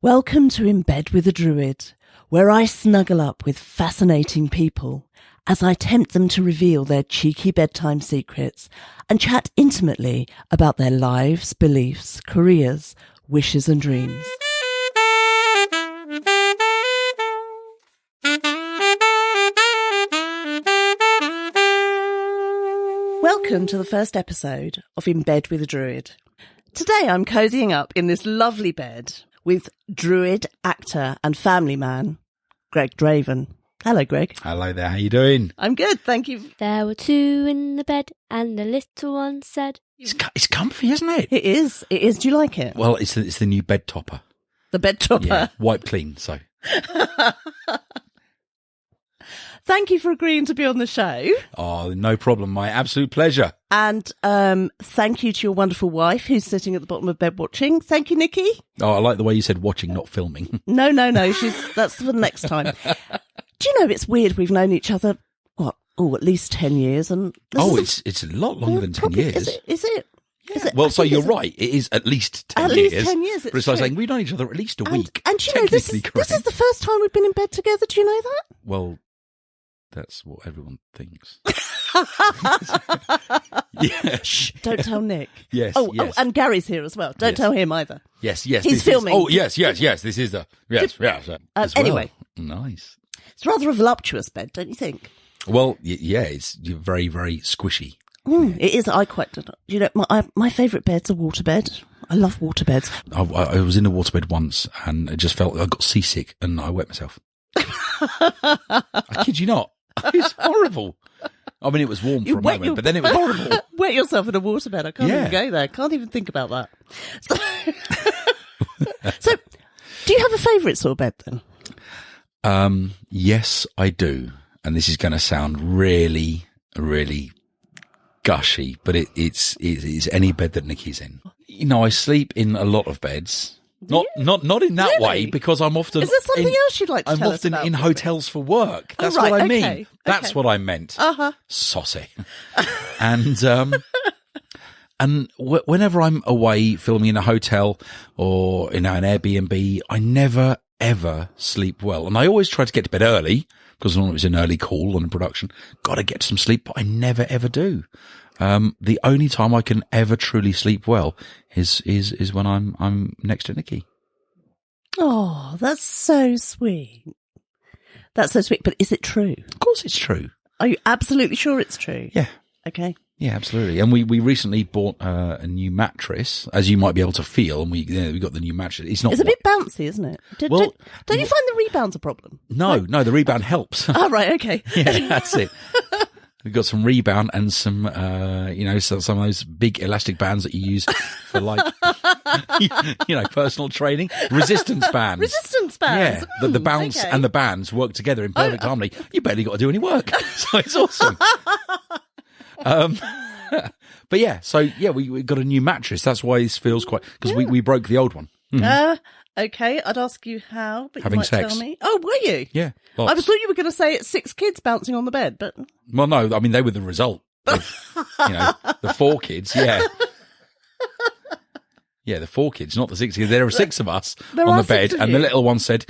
Welcome to In Bed with a Druid, where I snuggle up with fascinating people as I tempt them to reveal their cheeky bedtime secrets and chat intimately about their lives, beliefs, careers, wishes and dreams. Welcome to the first episode of In Bed with a Druid. Today I'm cozying up in this lovely bed with Druid, actor and family man, Greg Draven. Hello, Greg. Hello there, how you doing? I'm good, thank you. There were two in the bed and the little one said... It's comfy, isn't it? It is. Do you like it? Well, it's the new bed topper. The bed topper? Yeah, wipe clean, so... Thank you for agreeing to be on the show. Oh, no problem, my absolute pleasure. And thank you to your wonderful wife who's sitting at the bottom of bed watching. Thank you, Nikki. Oh, I like the way you said watching, not filming. No, that's for the next time. Do you know, it's weird, we've known each other, at least 10 years. And it's a lot longer than 10 years. Is it? Yeah. Is it? Well, so you're right, it is at least 10 years. At least 10 years, but it's like saying we've known each other at least a week. And you know, this is the first time we've been in bed together, do you know that? Well... That's what everyone thinks. Yeah. Shh, don't tell Nick. Yes, Oh, and Gary's here as well. Don't tell him either. Yes. He's filming. Yes. This is the... Yes. Anyway. Nice. It's rather a voluptuous bed, don't you think? Well, yeah, it's very, very squishy. It is. I quite... You know, my favourite bed's a waterbed. I love waterbeds. I was in a waterbed once and it just felt... I got seasick and I wet myself. I kid you not. It's horrible. I mean, it was warm for a moment, but then it was horrible. Wet yourself in a waterbed. I can't even go there. Can't even think about that. So do you have a favourite sort of bed then? Yes, I do. And this is going to sound really, really gushy, but it's any bed that Nikki's in. You know, I sleep in a lot of beds. Not in that way, because I'm often... Is there something else you'd like to tell us about? I'm often in hotels for work. That's right, what I okay, mean. That's what I meant. Uh-huh. Saucy. And whenever I'm away filming in a hotel or in an Airbnb, I never, ever sleep well. And I always try to get to bed early, because normally it's an early call on a production. Got to get some sleep, but I never, ever do. The only time I can ever truly sleep well is when I'm next to Nikki. Oh, that's so sweet. That's so sweet. But is it true? Of course it's true. Are you absolutely sure it's true? Yeah. Okay. Yeah, absolutely. And we recently bought a new mattress, as you might be able to feel, and we got the new mattress. It's a bit bouncy, isn't it? Don't you find the rebound's a problem? No, the rebound helps. Oh, right, okay. Yeah, that's it. We've got some rebound and some, some of those big elastic bands that you use for personal training. Resistance bands. Yeah, the bounce and the bands work together in perfect harmony. You barely got to do any work. So it's awesome. But yeah, we got a new mattress. That's why this feels quite, because we broke the old one. Mm-hmm. Okay, I'd ask you how, but having you might sex. Tell me. Oh, were you? Yeah. I thought you were going to say it's 6 kids bouncing on the bed, but... Well, no, I mean, they were the result of, the 4 kids, yeah. Yeah, the 4 kids, not the 6 kids. There were 6 of us on the bed, and the little one said,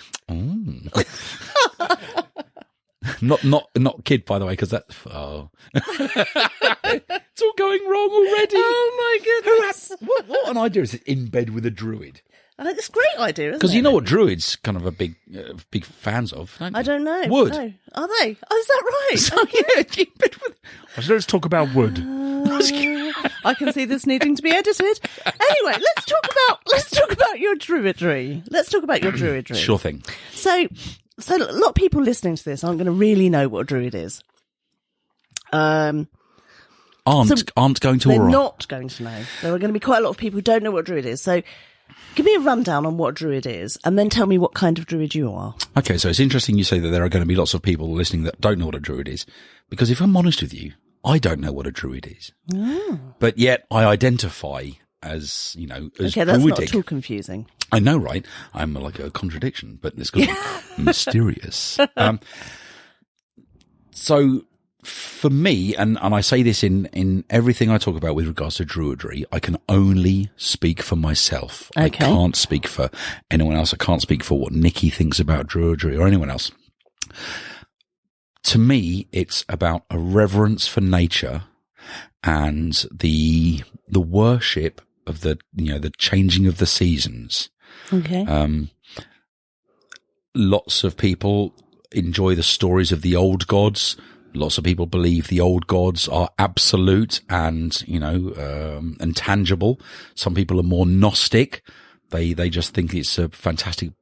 Not kid, by the way, because that's... Oh. It's all going wrong already. Oh, my goodness. What an idea is it, In Bed with a Druid? It's a great idea, isn't it? Because you know what Druid's kind of a big fans of, don't you? I don't know. Wood. No. Are they? Oh, is that right? So, yeah, In Bed with... Let's talk about wood. I can see this needing to be edited. Anyway, let's talk about your Druidry. Sure thing. So a lot of people listening to this aren't going to really know what a Druid is. Aren't going to, they're or not going to know. There are going to be quite a lot of people who don't know what a Druid is. So give me a rundown on what a Druid is, and then tell me what kind of Druid you are. Okay, so it's interesting you say that there are going to be lots of people listening that don't know what a Druid is, because if I'm honest with you, I don't know what a Druid is. Oh. But yet I identify as, as okay, that's Druidic. Not at all confusing. I know, right? I'm like a contradiction, but it's got to be mysterious. So for me, and I say this in everything I talk about with regards to Druidry, I can only speak for myself. Okay. I can't speak for anyone else. I can't speak for what Nikki thinks about Druidry or anyone else. To me, it's about a reverence for nature and the worship of the changing of the seasons. Okay. Lots of people enjoy the stories of the old gods. Lots of people believe the old gods are absolute and, and tangible. Some people are more Gnostic. They just think it's a fantastic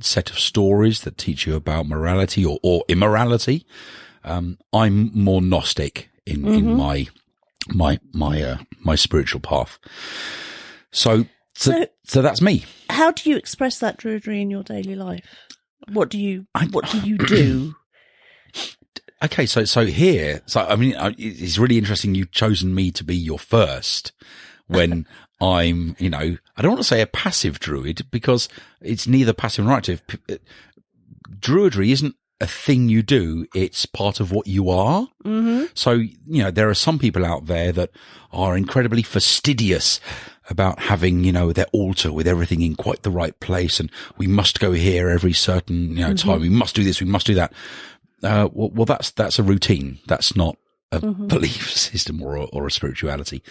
set of stories that teach you about morality or immorality. I'm more Gnostic in my spiritual path. So that's me. How do you express that Druidry in your daily life? What do you do? Okay, it's really interesting you've chosen me to be your first when I'm, I don't want to say a passive druid because it's neither passive nor active. Druidry isn't a thing you do, it's part of what you are. Mm-hmm. So, there are some people out there that are incredibly fastidious about having, their altar with everything in quite the right place. And we must go here every certain, time. We must do this. We must do that. Well, that's a routine. That's not a belief system or a spirituality.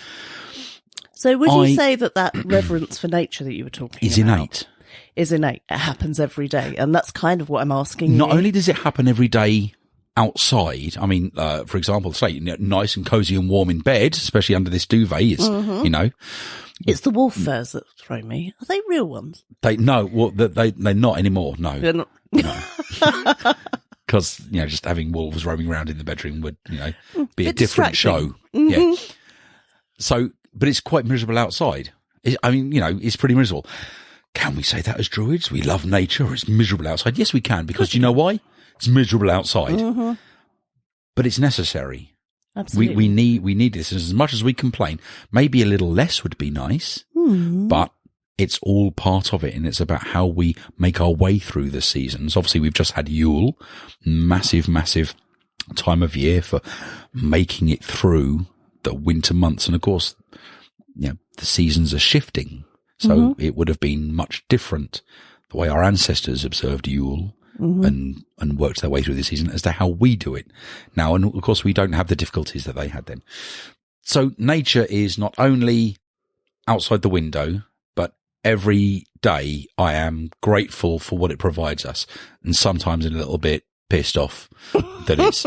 So would you say that reverence for nature that you were talking is about innate? Is innate. It happens every day. And that's kind of what I'm asking Not you. only does it happen every day outside, I mean, for example, say, nice and cozy and warm in bed, especially under this duvet, is, It's the wolf furs that throw me. Are they real ones? they're not anymore. No. They're not. No. Because, just having wolves roaming around in the bedroom would, be a different show. Mm-hmm. Yeah. So, but it's quite miserable outside. It's pretty miserable. Can we say that as druids? We love nature or it's miserable outside? Yes, we can, because do you know why? It's miserable outside. Mm-hmm. But it's necessary. Absolutely. We need this. As much as we complain, maybe a little less would be nice, but it's all part of it. And it's about how we make our way through the seasons. Obviously, we've just had Yule, massive time of year for making it through the winter months. And of course, the seasons are shifting. So it would have been much different the way our ancestors observed Yule and worked their way through the season as to how we do it now. And of course, we don't have the difficulties that they had then. So nature is not only outside the window, but every day I am grateful for what it provides us, and sometimes a little bit pissed off that it's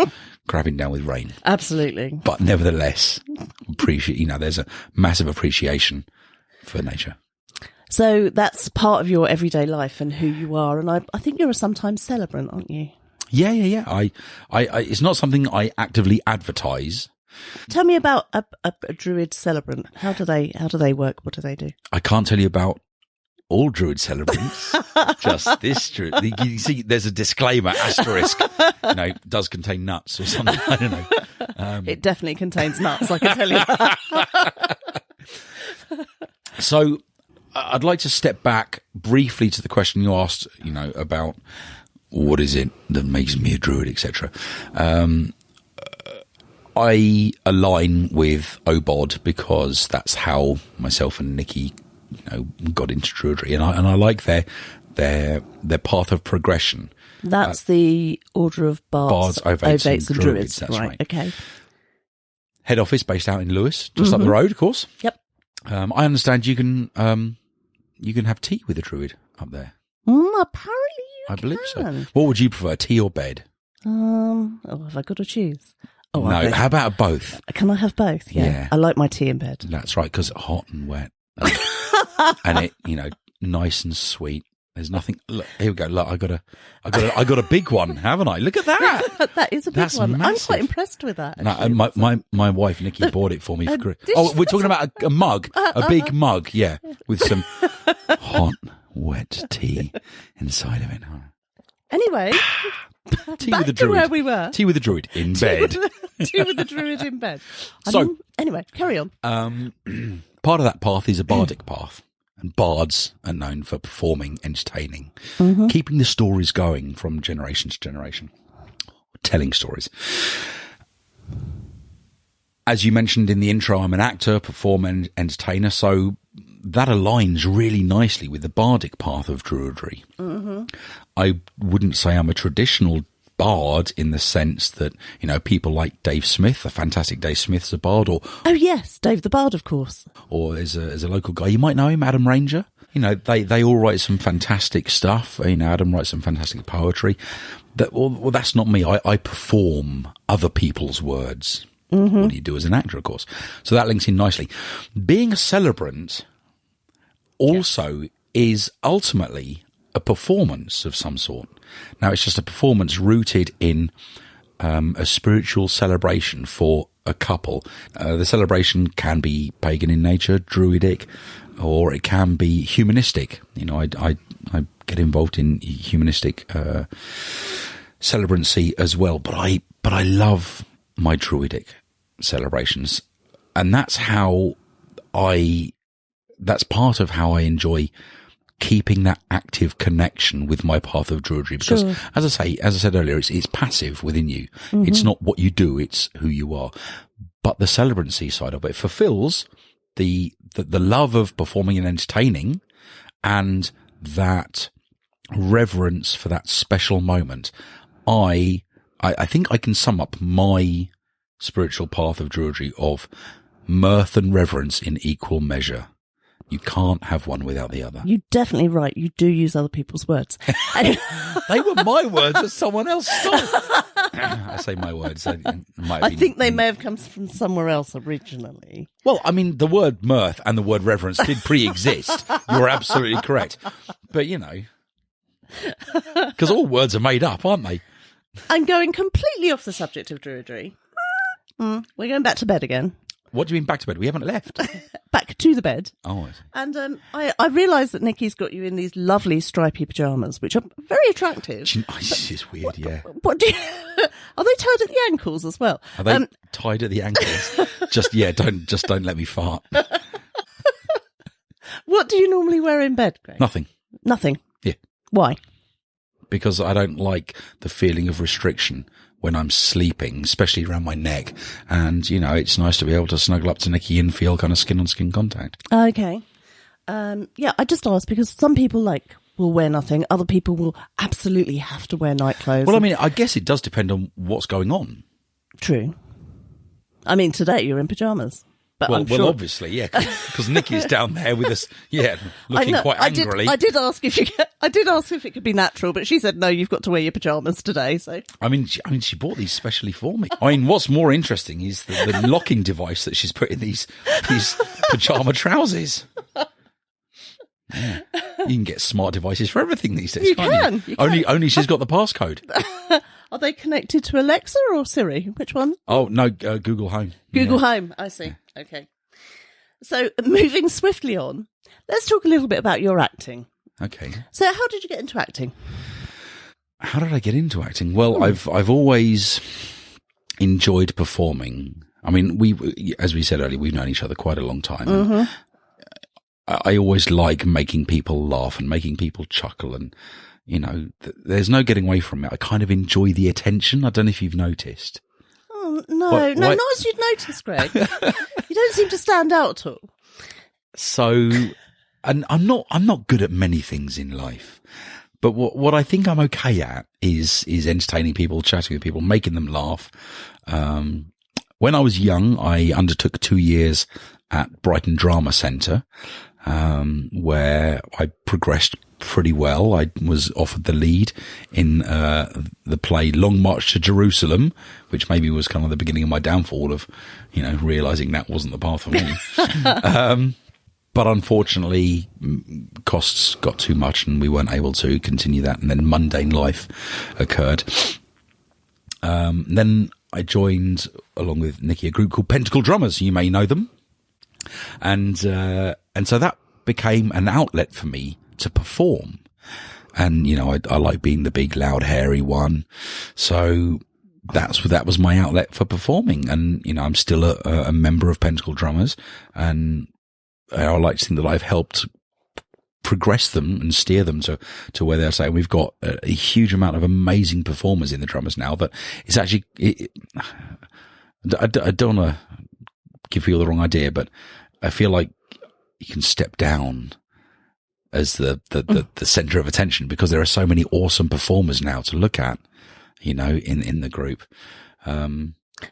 crapping down with rain. Absolutely. But nevertheless, appreciate, there's a massive appreciation for nature. So that's part of your everyday life and who you are. And I think you're a sometimes celebrant, aren't you? Yeah. I it's not something I actively advertise. Tell me about a druid celebrant. How do they work? What do they do? I can't tell you about all druid celebrants. Just this druid. You see, there's a disclaimer, asterisk. Does contain nuts or something. I don't know. It definitely contains nuts, I can tell you that. So I'd like to step back briefly to the question you asked, about what is it that makes me a druid, etc. I align with Obod because that's how myself and Nikki, got into druidry, and I like their path of progression. That's the Order of Bards, Ovates and Druids. That's right. Okay. Head office based out in Lewes, just up the road, of course. Yep. I understand you can have tea with a druid up there. Apparently you I believe can. so. What would you prefer, tea or bed? Have I got to choose? Oh, no, how about both? Can I have both? Yeah. I like my tea in bed. That's right, because hot and wet. And it, nice and sweet. There's nothing. Look, here we go. Look, I got a big one, haven't I? Look at that. That is a big one. Massive. I'm quite impressed with that. No, my wife Nikki bought it for me for Christmas. Oh, we're talking about a mug, a big mug, yeah, with some hot, wet tea inside of it. Anyway, tea back with the to druid. where we were. Tea with the druid in bed. Tea with the druid in bed. Anyway, carry on. Part of that path is a bardic path. And bards are known for performing, entertaining, keeping the stories going from generation to generation, telling stories. as you mentioned in the intro, I'm an actor, performer, and entertainer, so that aligns really nicely with the bardic path of Druidry. Mm-hmm. I wouldn't say I'm a traditional bard in the sense that, people like Dave Smith, the fantastic Dave Smith's a bard, or oh yes, Dave the Bard, of course. Or there's a local guy, you might know him, Adam Ranger. They all write some fantastic stuff. Adam writes some fantastic poetry. Well, that's not me. I perform other people's words. Mm-hmm. What do you do as an actor, of course? So that links in nicely. Being a celebrant also is ultimately a performance of some sort. Now, it's just a performance rooted in a spiritual celebration for a couple. The celebration can be pagan in nature, druidic, or it can be humanistic. I get involved in humanistic celebrancy as well, but I love my druidic celebrations, and that's part of how I enjoy keeping that active connection with my path of Druidry, because as I said earlier, it's passive within you. Mm-hmm. It's not what you do, it's who you are. But the celebrancy side of it fulfills the love of performing and entertaining, and that reverence for that special moment. I think I can sum up my spiritual path of Druidry of mirth and reverence in equal measure. You can't have one without the other. You're definitely right. You do use other people's words. They were my words, but someone else stole. I say my words. I think they may have come from somewhere else originally. Well, I mean, the word mirth and the word reverence did pre-exist. You're absolutely correct. But, because all words are made up, aren't they? I'm going completely off the subject of Druidry. We're going back to bed again. What do you mean back to bed? We haven't left. Back to the bed. Oh. And I realise that Nikki's got you in these lovely stripy pyjamas, which are very attractive. It's weird, yeah. What do you, are they tied at the ankles as well? Are they tied at the ankles? Don't let me fart. What do you normally wear in bed, Greg? Nothing? Yeah. Why? Because I don't like the feeling of restriction when I'm sleeping, especially around my neck. And, it's nice to be able to snuggle up to Nikki and feel kind of skin-on-skin contact. Okay. I just asked because some people will wear nothing. Other people will absolutely have to wear night clothes. Well, I mean, I guess it does depend on what's going on. True. I mean, today you're in pyjamas. But well, obviously, yeah, because Nikki's down there with us, looking quite angrily. I did ask if it could be natural, but she said no. You've got to wear your pajamas today. So I mean, she bought these specially for me. I mean, what's more interesting is the locking device that she's put in these pajama trousers. Yeah. You can get smart devices for everything these days. You can. Only she's got the passcode. Are they connected to Alexa or Siri? Which one? Oh, no, Google Home. Google Home, I see. Okay. So, moving swiftly on, let's talk a little bit about your acting. Okay. So, how did you get into acting? How did I get into acting? Well, I've always enjoyed performing. I mean, as we said earlier, we've known each other quite a long time. Mm-hmm. I always like making people laugh and making people chuckle, and there's no getting away from it. I kind of enjoy the attention. I don't know if you've noticed. Oh, no, not as you'd noticed, Greg. You don't seem to stand out at all. So, and I'm not good at many things in life, but what I think I'm okay at is entertaining people, chatting with people, making them laugh. When I was young, I undertook 2 years at Brighton Drama Centre, where I progressed pretty well. I was offered the lead in the play Long March to Jerusalem, which maybe was kind of the beginning of my downfall of, realising that wasn't the path for me. But unfortunately, costs got too much and we weren't able to continue that, and then mundane life occurred. Then I joined, along with Nikki, a group called Pentacle Drummers. You may know them. And so that became an outlet for me to perform. And, I like being the big, loud, hairy one. So that was my outlet for performing. And, I'm still a member of Pentacle Drummers, and I like to think that I've helped progress them and steer them to where they're saying. We've got a huge amount of amazing performers in the drummers now that it's actually, I don't want to give people the wrong idea, but I feel like you can step down as the center of attention because there are so many awesome performers now to look at, you know, in the group.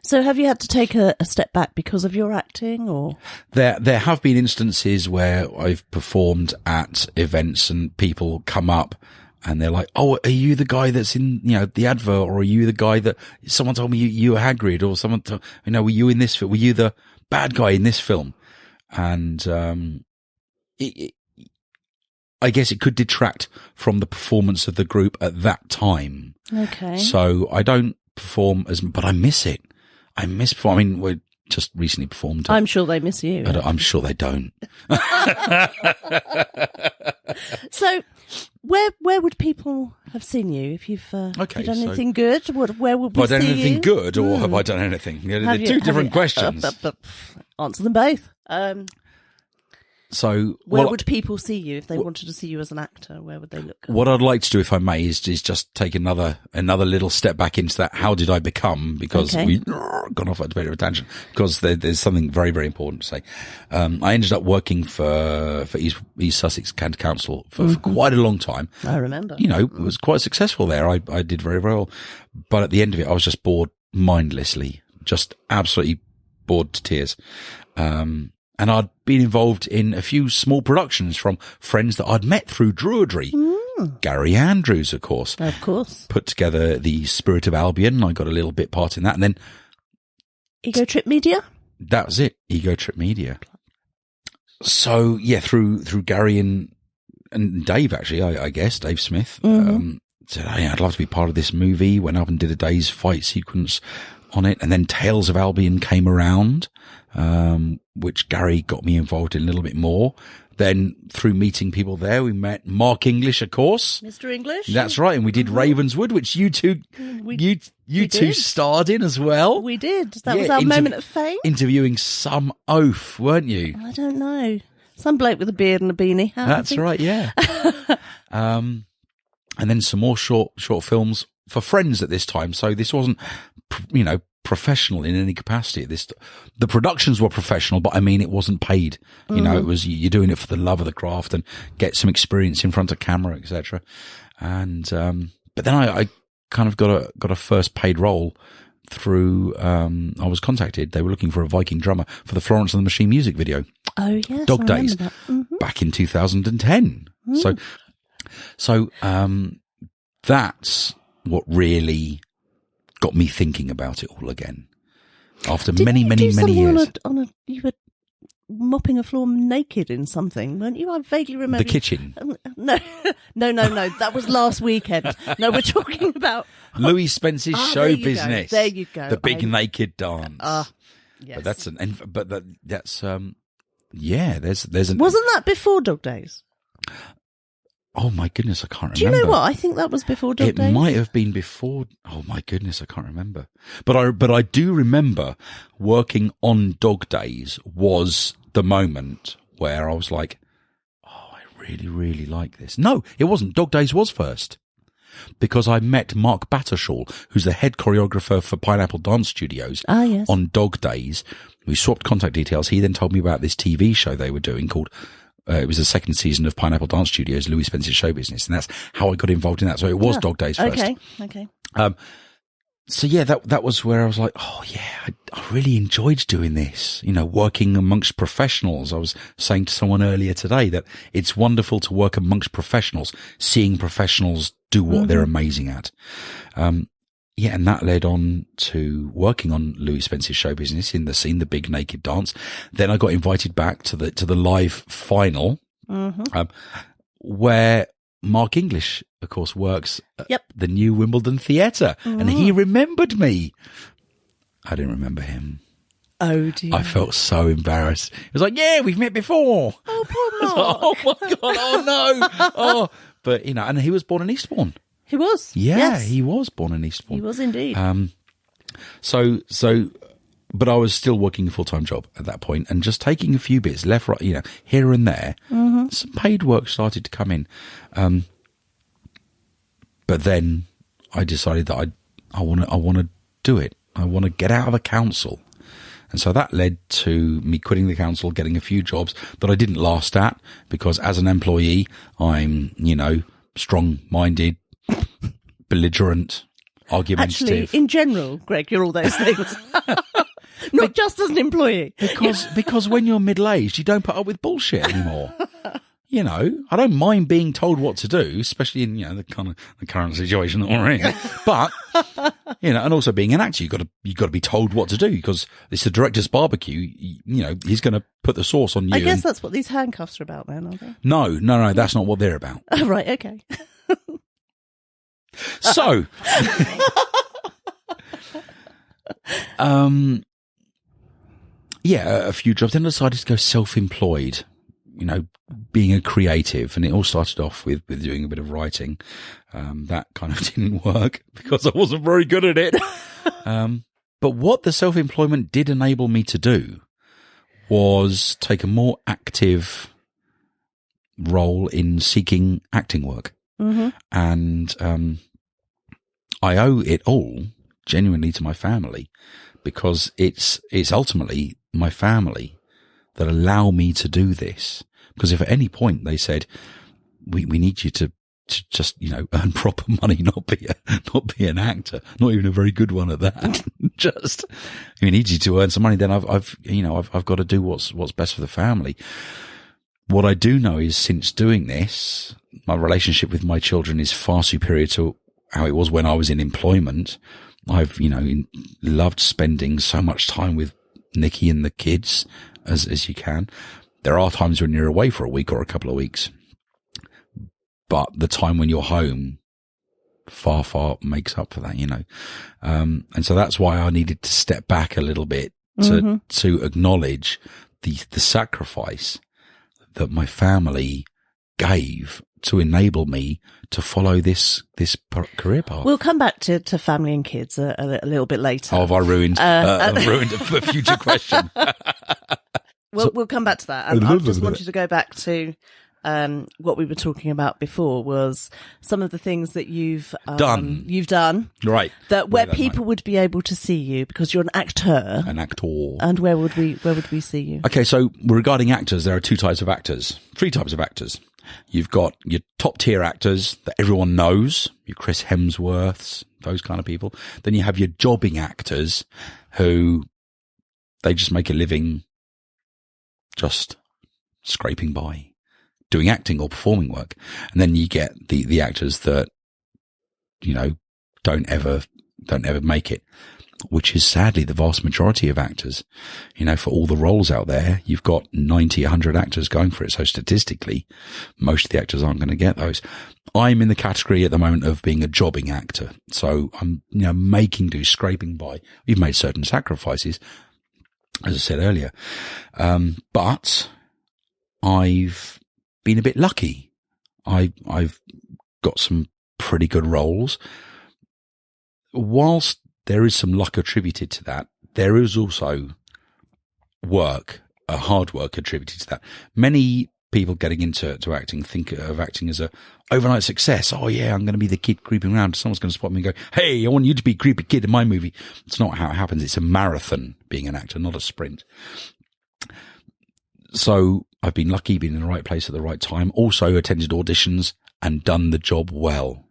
So have you had to take a step back because of your acting, or? There have been instances where I've performed at events and people come up and they're like, "Oh, are you the guy that's in, you know, the advert, or are you the guy that someone told me you were Hagrid, or someone told, you know, were you in this film? Were you the bad guy in this film?" And I guess it could detract from the performance of the group at that time. Okay. So I don't perform but I miss it. I miss performing. I mean, we just recently performed. I'm sure they miss you. I'm sure they don't. So, where would people have seen you if you've done anything good? Where would we have I done see anything you? good, or have I done anything? They're two different questions. Answer them both. So, where would people see you if they wanted to see you as an actor? Where would they look? What I'd like to do, if I may, is just take another little step back into that. How did I become? Because we gone off at a bit of a tangent. Because there's something very, very important to say. I ended up working for East Sussex County Council for quite a long time. I remember. You know, was quite successful there. I did very, very well. But at the end of it, I was just bored mindlessly, just absolutely bored to tears. And I'd been involved in a few small productions from friends that I'd met through Druidry. Gary Andrews, of course. Of course. Put together the Spirit of Albion. I got a little bit part in that. And then Ego Trip Media? That was it. Ego Trip Media. So, yeah, through Gary and Dave, actually, I guess, Dave Smith, said, "Hey, I'd love to be part of this movie." Went up and did a day's fight sequence on it. And then Tales of Albion came around, which Gary got me involved in a little bit more. Then through meeting people there, we met Mark English, of course. Mr. English. That's right. And we did Ravenswood, which you two starred in as well. We did. That was our moment of fame. Interviewing some oaf, weren't you? I don't know. Some bloke with a beard and a beanie. That's right. Yeah. And then some more short films for friends at this time. So this wasn't, you know, professional in any capacity. The productions were professional, but I mean, it wasn't paid. You know, it was, you're doing it for the love of the craft and get some experience in front of camera, etc. And, but then I kind of got a first paid role through, I was contacted. They were looking for a Viking drummer for the Florence and The Machine music video. Oh, yes. Dog Days. Back in 2010. So, that's what really got me thinking about it all again. After many years. You were mopping a floor naked in something, weren't you? I vaguely remember. The kitchen. No. That was last weekend. No, we're talking about Louis Spence's show business. There you go. The big naked dance. Yes. But that's there's Wasn't that before Dog Days? Oh my goodness, I can't remember. Do you know what? I think that was before Dog Days. It might have been before. Oh my goodness, I can't remember. But I do remember working on Dog Days was the moment where I was like, oh, I really, really like this. No, it wasn't. Dog Days was first. Because I met Mark Battershall, who's the head choreographer for Pineapple Dance Studios, on Dog Days. We swapped contact details. He then told me about this TV show they were doing called, it was the second season of Pineapple Dance Studios, Louis Spence's show business. And that's how I got involved in that. So it was Dog Days first. Okay. So yeah, that was where I was like, oh yeah, I really enjoyed doing this, you know, working amongst professionals. I was saying to someone earlier today that it's wonderful to work amongst professionals, seeing professionals do what they're amazing at. Yeah, and that led on to working on Louis Spence's show business in the scene, the big naked dance. Then I got invited back to the live final, where Mark English, of course, works at the new Wimbledon Theatre, and he remembered me. I didn't remember him. Oh dear! I felt so embarrassed. It was like, yeah, we've met before. Oh, poor Mark. Oh my god! Oh no! Oh, but you know, and he was born in Eastbourne. He was. Yeah, yes. He was born in Eastbourne. He was indeed. But I was still working a full-time job at that point and just taking a few bits left, right, you know, here and there. Some paid work started to come in. But then I decided that I want to do it. I want to get out of the council And so that led to me quitting the council, getting a few jobs that I didn't last at, because as an employee, I'm, strong-minded, belligerent, argumentative. Actually, in general, Greg, you're all those things. Not just as an employee. Because when you're middle-aged, you don't put up with bullshit anymore. I don't mind being told what to do, especially in, the current situation that we're in. But, and also being an actor, you've got to be told what to do, because it's the director's barbecue. He's going to put the sauce on you. I guess that's what these handcuffs are about then, aren't they? No, that's not what they're about. Oh, right, okay. So, a few jobs. Then I decided to go self-employed, being a creative. And it all started off with doing a bit of writing. That kind of didn't work because I wasn't very good at it. But what the self-employment did enable me to do was take a more active role in seeking acting work. Mm-hmm. And I owe it all genuinely to my family, because it's ultimately my family that allow me to do this. Because if at any point they said, we need you to just, earn proper money, not be an actor, not even a very good one at that. Just, we need you to earn some money, then I've got to do what's best for the family. What I do know is, since doing this, my relationship with my children is far superior to how it was when I was in employment. I've, loved spending so much time with Nikki and the kids as you can. There are times when you're away for a week or a couple of weeks, but the time when you're home far makes up for that, and so that's why I needed to step back a little bit to acknowledge the sacrifice that my family gave to enable me to follow this career path. We'll come back to family and kids a little bit later. Oh, have I ruined a future question? We'll come back to that. I just wanted to go back to what we were talking about before, was some of the things that you've done, right? That where people would be able to see you, because you're an actor. And where would we see you? Okay, so regarding actors, there are three types of actors. You've got your top tier actors that everyone knows, your Chris Hemsworths, those kind of people. Then you have your jobbing actors who they just make a living just scraping by, doing acting or performing work. And then you get the actors that, don't ever make it, which is sadly the vast majority of actors. For all the roles out there, you've got 90, 100 actors going for it. So statistically, most of the actors aren't going to get those. I'm in the category at the moment of being a jobbing actor. So I'm, making do, scraping by. We've made certain sacrifices, as I said earlier. But I've been a bit lucky. I've got some pretty good roles. Whilst there is some luck attributed to that, there is also hard work attributed to that. Many people getting into acting think of acting as a overnight success. Oh yeah, I'm going to be the kid creeping around. Someone's going to spot me and go, hey, I want you to be a creepy kid in my movie. It's not how it happens. It's a marathon, being an actor, not a sprint. So I've been lucky, been in the right place at the right time, also attended auditions and done the job well.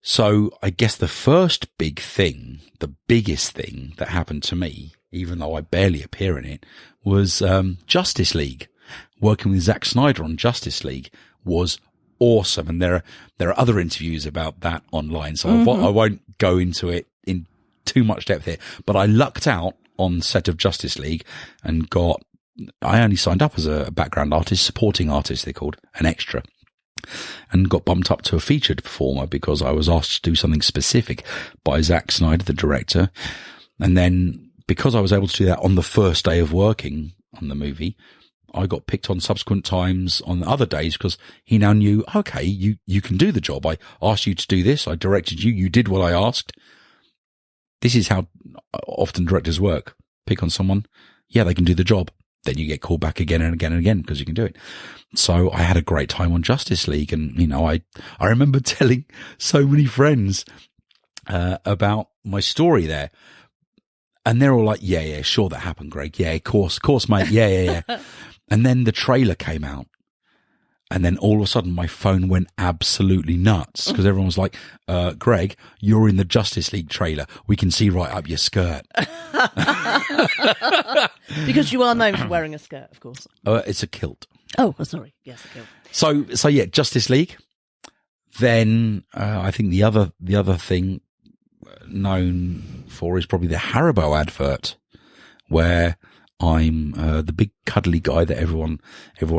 So I guess the first big thing, the biggest thing that happened to me, even though I barely appear in it, was Justice League. Working with Zack Snyder on Justice League was awesome. And there are other interviews about that online, so I won't go into it in too much depth here. But I lucked out on set of Justice League and I only signed up as a background artist, supporting artist, they're called, an extra, and got bumped up to a featured performer because I was asked to do something specific by Zack Snyder, the director. And then because I was able to do that on the first day of working on the movie, I got picked on subsequent times on other days because he now knew, okay, you can do the job. I asked you to do this. I directed you. You did what I asked. This is how often directors work. Pick on someone. Yeah, they can do the job. Then you get called back again and again and again because you can do it. So I had a great time on Justice League. And, I remember telling so many friends about my story there. And they're all like, yeah, sure, that happened, Greg. Yeah, of course, mate. Yeah. And then the trailer came out. And then all of a sudden my phone went absolutely nuts because everyone was like, Greg, you're in the Justice League trailer. We can see right up your skirt. Because you are known for wearing a skirt, of course. It's a kilt. Oh, sorry. Yes, a kilt. So yeah, Justice League. Then, I think the other thing known for is probably the Haribo advert where I'm the big cuddly guy that everyone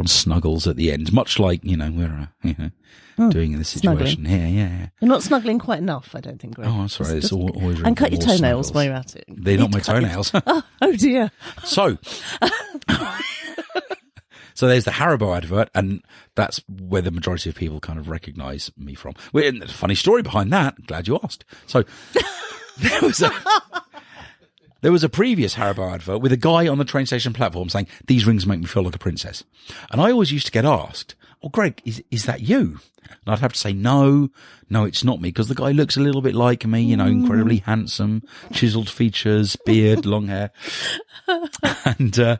snuggles at the end, much like, we're doing in this situation here. Yeah. You're not snuggling quite enough, I don't think, Greg. Oh, I'm sorry. It's always and cut your toenails snuggles while you're at it. They're not my toenails. Oh dear. So there's the Haribo advert, and that's where the majority of people kind of recognise me from. There's a funny story behind that. Glad you asked. So there was a previous Haribo advert with a guy on the train station platform saying, "These rings make me feel like a princess." And I always used to get asked, "Oh, Greg, is that you?" And I'd have to say, no, it's not me, because the guy looks a little bit like me, incredibly handsome, chiseled features, beard, long hair. And,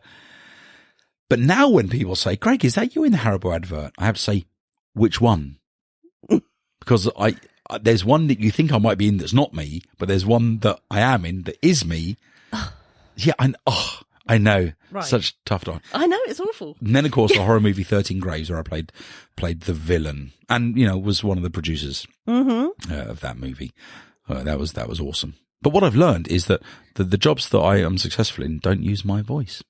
but now when people say, "Greg, is that you in the Haribo advert?" I have to say, which one? Because there's one that you think I might be in that's not me, but there's one that I am in that is me. Yeah, I know. Right. Such tough time. I know, it's awful. And then, of course, the horror movie 13 Graves, where I played the villain, and was one of the producers of that movie. That was awesome. But what I've learned is that the jobs that I am successful in don't use my voice.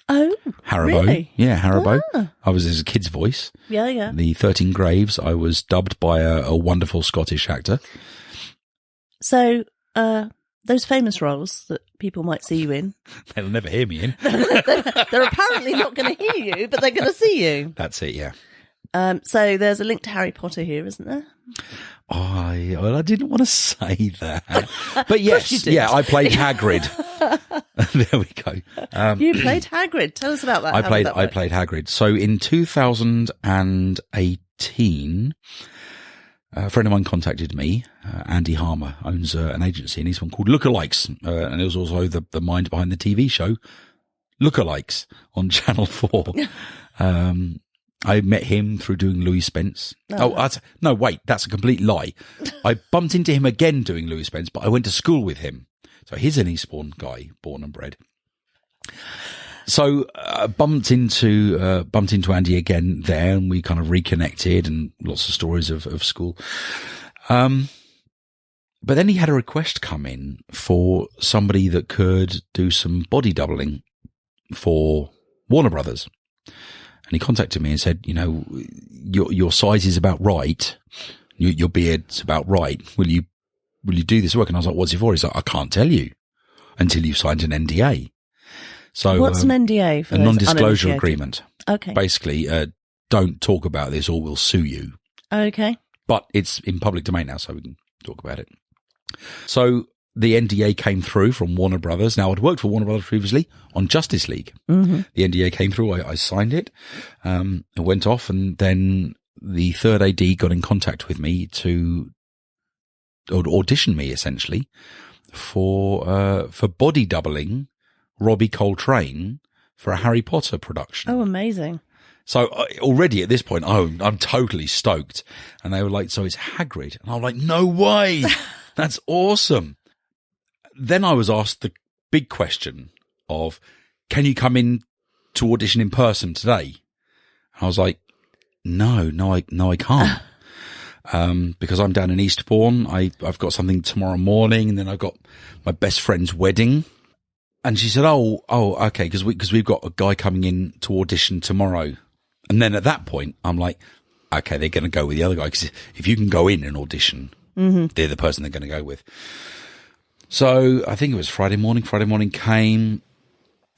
Oh, Haribo. Really? Yeah, Haribo. Ah. I was as a kid's voice. Yeah. The 13 Graves, I was dubbed by a wonderful Scottish actor. So, those famous roles that people might see you in. They'll never hear me in. They're apparently not going to hear you, but they're going to see you. That's it, yeah. So there's a link to Harry Potter here, isn't there? I didn't want to say that. But yes, yeah, I played Hagrid. There we go. You played Hagrid. Tell us about that. I played Hagrid. So in 2018, a friend of mine contacted me. Andy Harmer owns an agency in Eastbourne called Lookalikes. And it was also the mind behind the TV show Lookalikes on Channel 4. I met him through doing Louis Spence. No, wait, that's a complete lie. I bumped into him again doing Louis Spence, but I went to school with him. So he's an Eastbourne guy, born and bred. So bumped into Andy again there, and we kind of reconnected, and lots of stories of school. But then he had a request come in for somebody that could do some body doubling for Warner Brothers. And he contacted me and said, your size is about right. Your beard's about right. Will you do this work? And I was like, what's it for? He's like, I can't tell you until you've signed an NDA. So what's an NDA? For a non-disclosure agreement. Okay. Basically, don't talk about this or we'll sue you. Okay. But it's in public domain now, so we can talk about it. So the NDA came through from Warner Brothers. Now, I'd worked for Warner Brothers previously on Justice League. Mm-hmm. The NDA came through. I signed it. It went off, and then the third AD got in contact with me to audition me, essentially, for body doubling Robbie Coltrane for a Harry Potter production. Oh, amazing. So already at this point, I'm totally stoked. And they were like, so it's Hagrid. And I'm like, no way. That's awesome. Then I was asked the big question of, can you come in to audition in person today? And I was like, no, I can't. Because I'm down in Eastbourne. I've got something tomorrow morning, and then I've got my best friend's wedding. And she said, oh, okay. Cause we've got a guy coming in to audition tomorrow. And then at that point, I'm like, okay, they're going to go with the other guy. Cause if you can go in and audition, they're the person they're going to go with. So I think it was Friday morning. Friday morning came,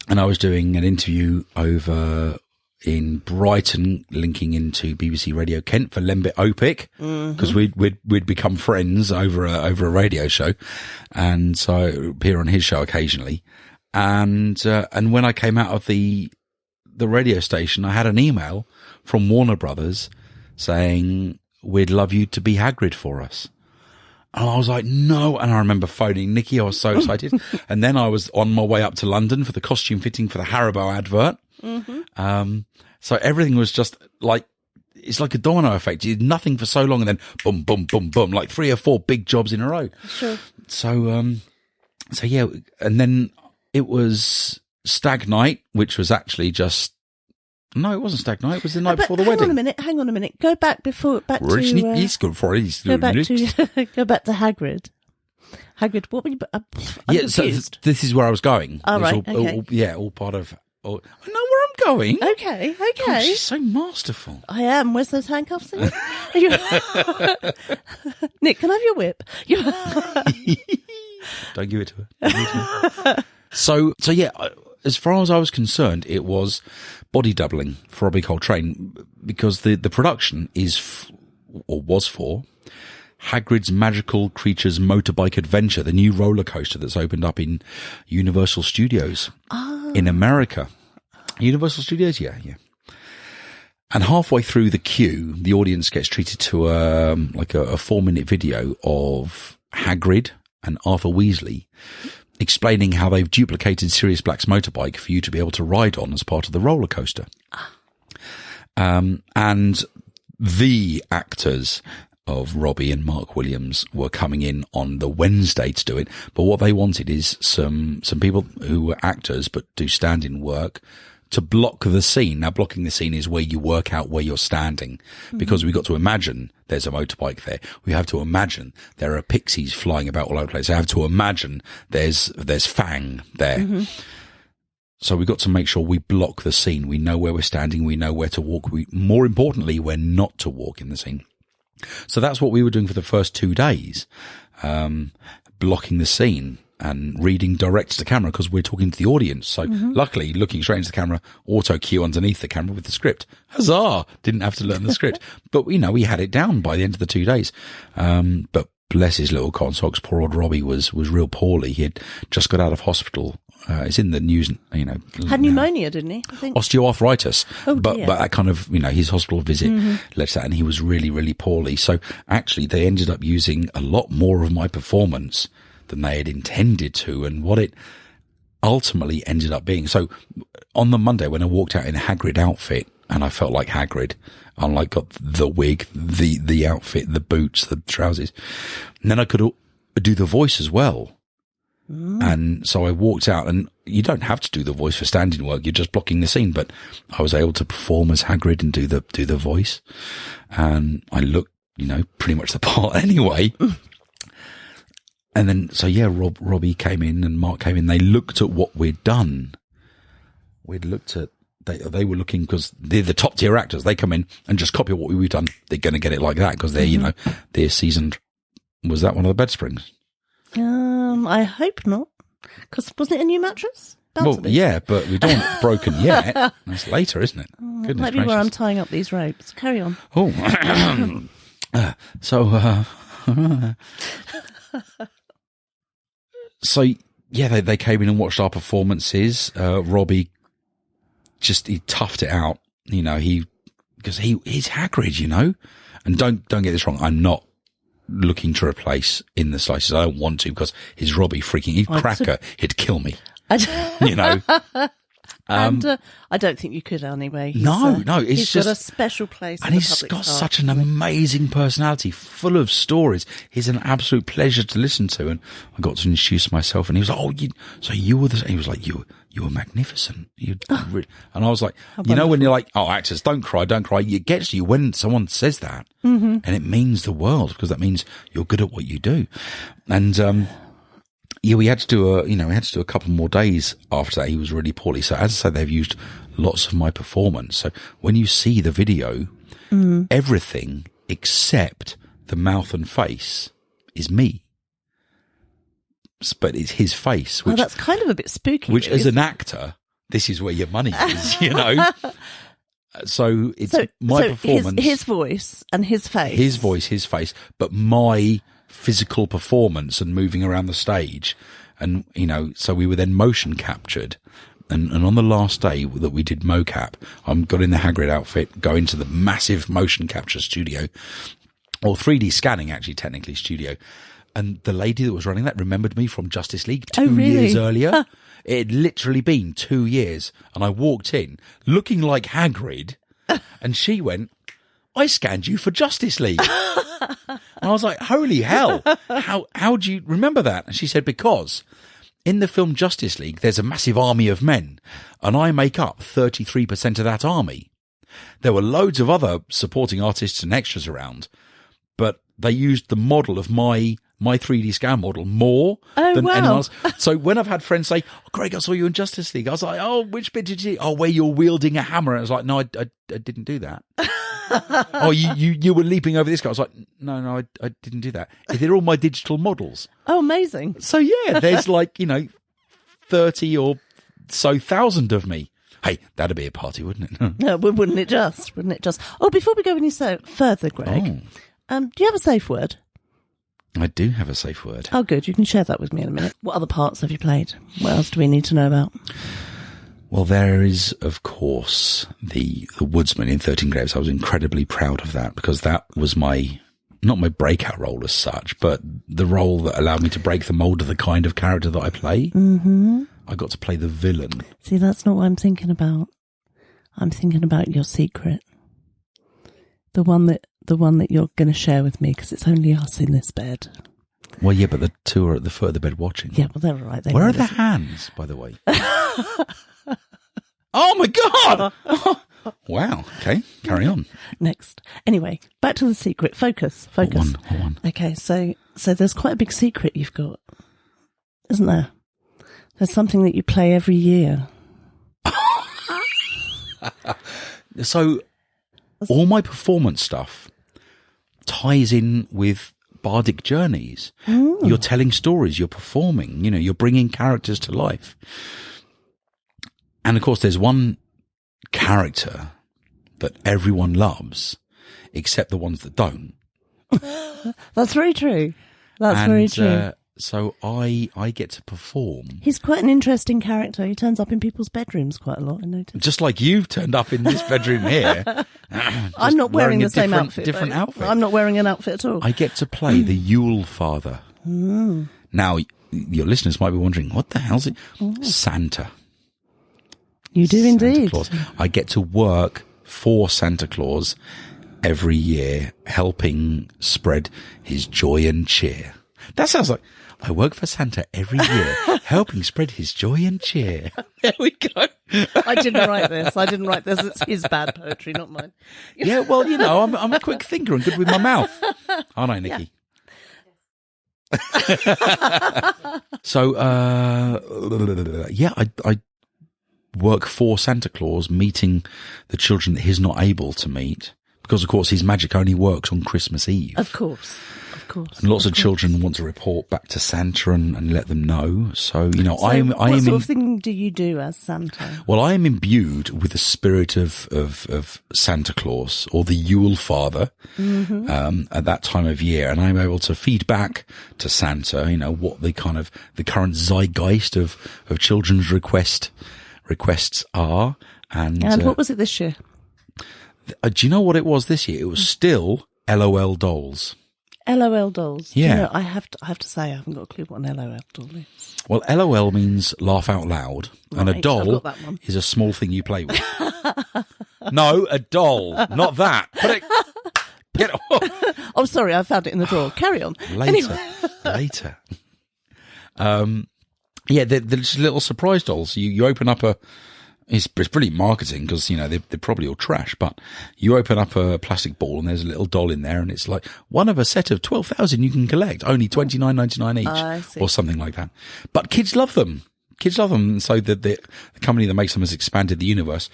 and I was doing an interview over in Brighton, linking into BBC Radio Kent for Lembit Opic, because we'd become friends over a radio show, and so I appear on his show occasionally. And when I came out of the radio station, I had an email from Warner Brothers saying, "We'd love you to be Hagrid for us." And I was like, no. And I remember phoning Nikki. I was so excited. And then I was on my way up to London for the costume fitting for the Haribo advert. So everything was just like, it's like a domino effect. You did nothing for so long and then boom, boom, boom, boom, like 3 or 4 big jobs in a row. Sure. So yeah. And then it was Stag Night, which was actually just, no, it wasn't Stag Night. It was the night before the wedding. Hang on a minute. Go back to go back to Hagrid. Hagrid, what were you? I'm confused. So this is where I was going. All right. All part of. I know where I'm going. Okay. God, she's so masterful. I am. Where's those handcuffs? Nick, can I have your whip? Don't give it to her. So yeah. As far as I was concerned, it was body doubling for Robbie Coltrane because the production was for Hagrid's Magical Creatures Motorbike Adventure, the new roller coaster that's opened up in Universal Studios in America. Universal Studios, yeah. And halfway through the queue, the audience gets treated to a 4-minute video of Hagrid and Arthur Weasley explaining how they've duplicated Sirius Black's motorbike for you to be able to ride on as part of the roller coaster. And the actors of Robbie and Mark Williams were coming in on the Wednesday to do it. But what they wanted is some people who were actors but do stand-in work to block the scene. Now, blocking the scene is where you work out where you're standing, because we've got to imagine there's a motorbike there. We have to imagine there are pixies flying about all over the place. I have to imagine there's Fang there. So we've got to make sure we block the scene. We know where we're standing. We know where to walk. More importantly, where not to walk in the scene. So that's what we were doing for the first 2 days, blocking the scene and reading direct to the camera because we're talking to the audience. So luckily, looking straight into the camera, auto cue underneath the camera with the script. Huzzah! Didn't have to learn the script. But, we had it down by the end of the 2 days. But bless his little cotton socks, poor old Robbie was real poorly. He had just got out of hospital. It's in the news, Had pneumonia, didn't he? I think. Osteoarthritis. Oh, but dear. that kind of, his hospital visit led to that, and he was really, really poorly. So actually they ended up using a lot more of my performance than they had intended to, and what it ultimately ended up being. So on the Monday when I walked out in a Hagrid outfit, and I felt like Hagrid, I got the wig, the outfit, the boots, the trousers, and then I could do the voice as well. And so I walked out, and you don't have to do the voice for standing work. You're just blocking the scene, but I was able to perform as Hagrid and do the voice. And I looked, pretty much the part anyway. And then, so yeah, Robbie came in and Mark came in. They looked at what we'd done. We'd looked at, they were looking, because they're the top tier actors. They come in and just copy what we've done. They're going to get it like that because they're, they're seasoned. Was that one of the bed springs? I hope not. Because wasn't it a new mattress? Yeah, but we don't want it broken yet. That's later, isn't it? Goodness might be gracious. where I'm tying up these ropes. Carry on. Oh, so yeah, they came in and watched our performances. Robbie he toughed it out, because he's Hagrid, and don't get this wrong. I'm not looking to replace in the slices. I don't want to, because he's Robbie freaking. He'd cracker. He'd kill me. And I don't think you could anyway. No, it's he's just got a special place. And he's got such an amazing personality, full of stories. He's an absolute pleasure to listen to. And I got to introduce myself, and he was like, "Oh, so you were the." He was like, "You were magnificent." And I was like, when you're like, "Oh, actors, don't cry." It gets to you when someone says that, and it means the world, because that means you're good at what you do. And yeah, we had to do a couple more days after that. He was really poorly. So as I say, they've used lots of my performance. So when you see the video, everything except the mouth and face is me. But it's his face. Which, that's kind of a bit spooky. Which, as an actor, this is where your money is, So it's my performance. His voice and his face. His voice, his face. But my physical performance and moving around the stage, and so we were then motion captured, and on the last day that we did mocap, I got in the Hagrid outfit, go into the massive motion capture studio, or 3D scanning actually technically studio, And the lady that was running that remembered me from Justice League 2 really? years earlier. It had literally been 2 years. And I walked in looking like Hagrid. And she went, I scanned you for Justice League. And I was like, holy hell. How do you remember that? And she said, because in the film Justice League, there's a massive army of men. And I make up 33% of that army. There were loads of other supporting artists and extras around. But they used the model of my 3D scan model more than anyone else. So when I've had friends say, oh, Greg, I saw you in Justice League. I was like, oh, which bit did you? Oh, where you're wielding a hammer. And I was like, no, I didn't do that. Oh, you were leaping over this guy. I was like, no, I didn't do that. They're all my digital models. Oh, amazing. So yeah, there's 30 or so thousand of me. Hey, that'd be a party, wouldn't it? No, wouldn't it just? Oh, before we go any further, Greg, do you have a safe word? I do have a safe word. Oh, good. You can share that with me in a minute. What other parts have you played? What else do we need to know about? Well, there is, of course, the Woodsman in 13 Graves. I was incredibly proud of that because that was not my breakout role as such, but the role that allowed me to break the mold of the kind of character that I play. Mm-hmm. I got to play the villain. See, that's not what I'm thinking about. I'm thinking about your secret. The one that you're going to share with me because it's only us in this bed. Well, yeah, but the two are at the foot of the bed watching. Yeah, well, they're all right. Where are the hands, by the way? Oh, my God! Wow. Okay, carry on. Next. Anyway, back to the secret. Focus. Hold on. Okay, so there's quite a big secret you've got, isn't there? There's something that you play every year. So all my performance stuff ties in with bardic journeys. You're telling stories, you're performing, you're bringing characters to life. And of course, there's one character that everyone loves, except the ones that don't. That's very true. Very true. So I get to perform. He's quite an interesting character. He turns up in people's bedrooms quite a lot, I noticed. Just like you've turned up in this bedroom here. I'm not wearing the same outfit. Different outfit. I'm not wearing an outfit at all. I get to play the Yule father. Now, your listeners might be wondering, what the hell's it? Santa. You do Santa indeed. Claus. I get to work for Santa Claus every year, helping spread his joy and cheer. That sounds like I work for Santa every year, helping spread his joy and cheer. There we go. I didn't write this. It's his bad poetry, not mine. Yeah, well, I'm a quick thinker and good with my mouth, aren't I, Nikki? Yeah. So, I work for Santa Claus, meeting the children that he's not able to meet, because, of course, his magic only works on Christmas Eve. Of course. And lots of children want to report back to Santa and let them know. So, what sort of thing do you do as Santa? Well, I am imbued with the spirit of Santa Claus, or the Yule father, at that time of year. And I'm able to feed back to Santa, what the current zeitgeist of children's requests are. And what was it this year? Do you know what it was this year? It was still LOL dolls. LOL dolls. Yeah. I have to say, I haven't got a clue what an LOL doll is. Well, LOL means laugh out loud, and a doll is a small thing you play with. No, a doll, not that. Get it. Oh, sorry, I found it in the drawer. Carry on. Later. Yeah, they're just little surprise dolls. You open up it's brilliant marketing because, they're probably all trash, but you open up a plastic ball and there's a little doll in there and it's like one of a set of 12,000 you can collect, only $29.99 each or something like that. But kids love them. And so the company that makes them has expanded the universe